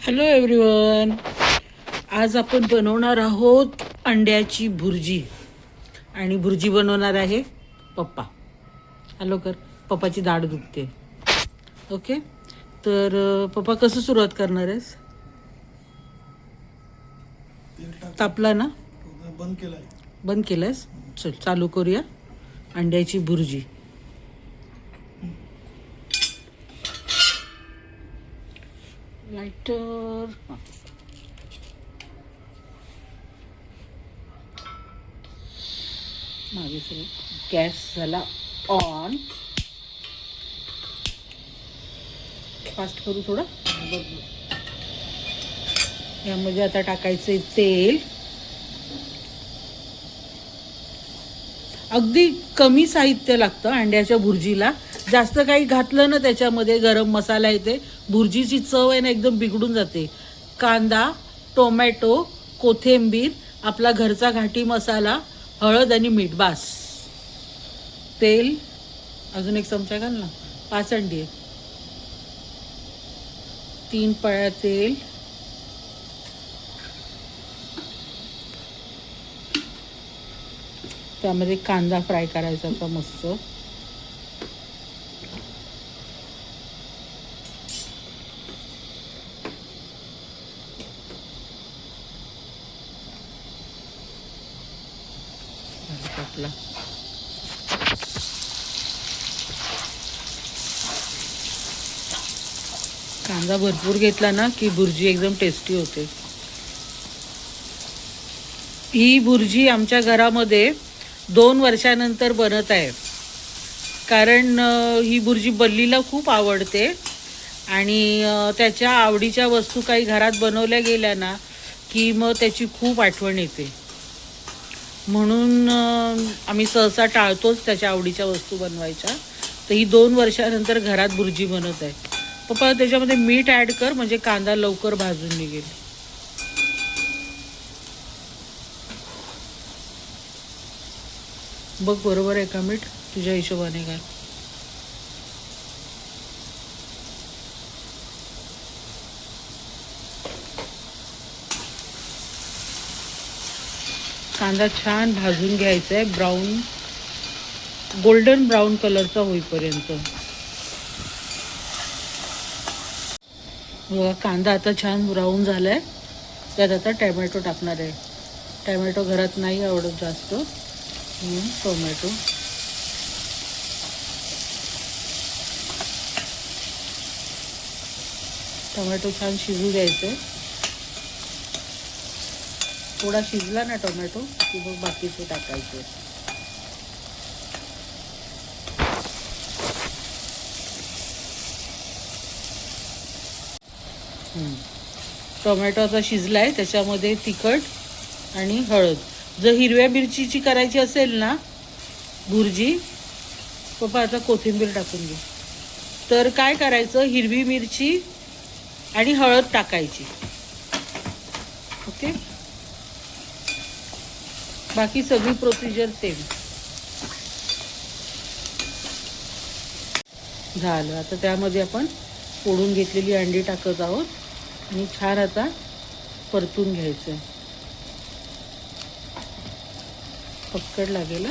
Hello everyone. आज आपण बनवणार आहोत अंड्याची भुर्जी. आणि भुर्जी बनवणार आहे पप्पा. हॅलो कर. पप्पाची दाढ दुखते. ओके. तर पप्पा कसं सुरुवात करणार आहेस? तापला ना? बंद केलंयस? चल चालू करूया अंड्याची भुर्जी. लाईटर मागे सर. गॅस झाला ऑन. फास्ट करू थोडं. यामध्ये आता टाकायचे तेल. अगदी कमी साहित्य लागतं अंड्याच्या भुर्जीला. जास्त काही घातलं ना त्याच्यामध्ये गरम मसाला येते, भुर्जीची चव आहे ना एकदम बिघडून जाते. कांदा, टोमॅटो, कोथिंबीर, आपला घरचा घाटी मसाला, हळद आणि मीठ बास. तेल अजून एक चमचा घाल ना. 5 अंडी आहे. 3 पळ्या तेल. त्यामध्ये कांदा फ्राय करायचा होता मस्त. टाकला. कांदा भरपूर घेतला ना की भुर्जी एकदम टेस्टी होते. ही भुर्जी आमच्या घरामध्ये 2 वर्षानंतर बनत आहे. कारण ही भुर्जी बल्लीला खूप आवडते आणि त्याच्या आवडीच्या वस्तू काही घरात बनवल्या गेल्या ना की मग त्याची खूप आठवण येते. म्हणून आम्ही सहसा टाळतोच त्याच्या आवडीच्या वस्तू बनवायच्या. तर ही 2 वर्षानंतर घरात भुर्जी बनत आहे. पप्पा त्याच्यामध्ये मीठ ॲड कर म्हणजे कांदा लवकर भाजून निघेल. बघ बरोबर आहे का मीठ? तुझ्या हिशोबाने घाल. कांदा छान भाजून घ्यायचा आहे, ब्राऊन गोल्डन ब्राऊन कलरचा होईपर्यंत. कांदा आता छान ब्राऊन झालाय. त्यात आता टॅमॅटो टाकणार आहे. टॅमॅटो घरात नाही आवडत जास्त. टोमॅटो टोमॅटो छान शिजू द्यायचं. थोडा शिजला ना टोमॅटो की मग बाकीचे टाकायचे. टोमॅटो आता शिजलाय. त्याच्यामध्ये तिखट आणि हळद. जर हिरव्या मिरचीची करायची असेल ना भुर्जी, पप्पा आता कोथिंबीर टाकून घे. तर काय करायचं, हिरवी मिरची आणि हळद टाकायची. ओके. बाकी सगळी प्रोसिजर सेम झालं. आता त्यामध्ये आपण फोडून घेतलेली अंडी टाकत आहोत आणि छान आता परतून घ्यायचं. पक्कड लागेल.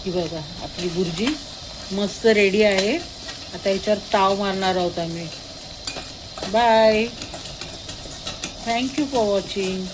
ही बघा आपली भुर्जी मस्त रेडी आहे. आता याच्यावर ताव मारणार आहोत आम्ही. बाय. Thank you for watching.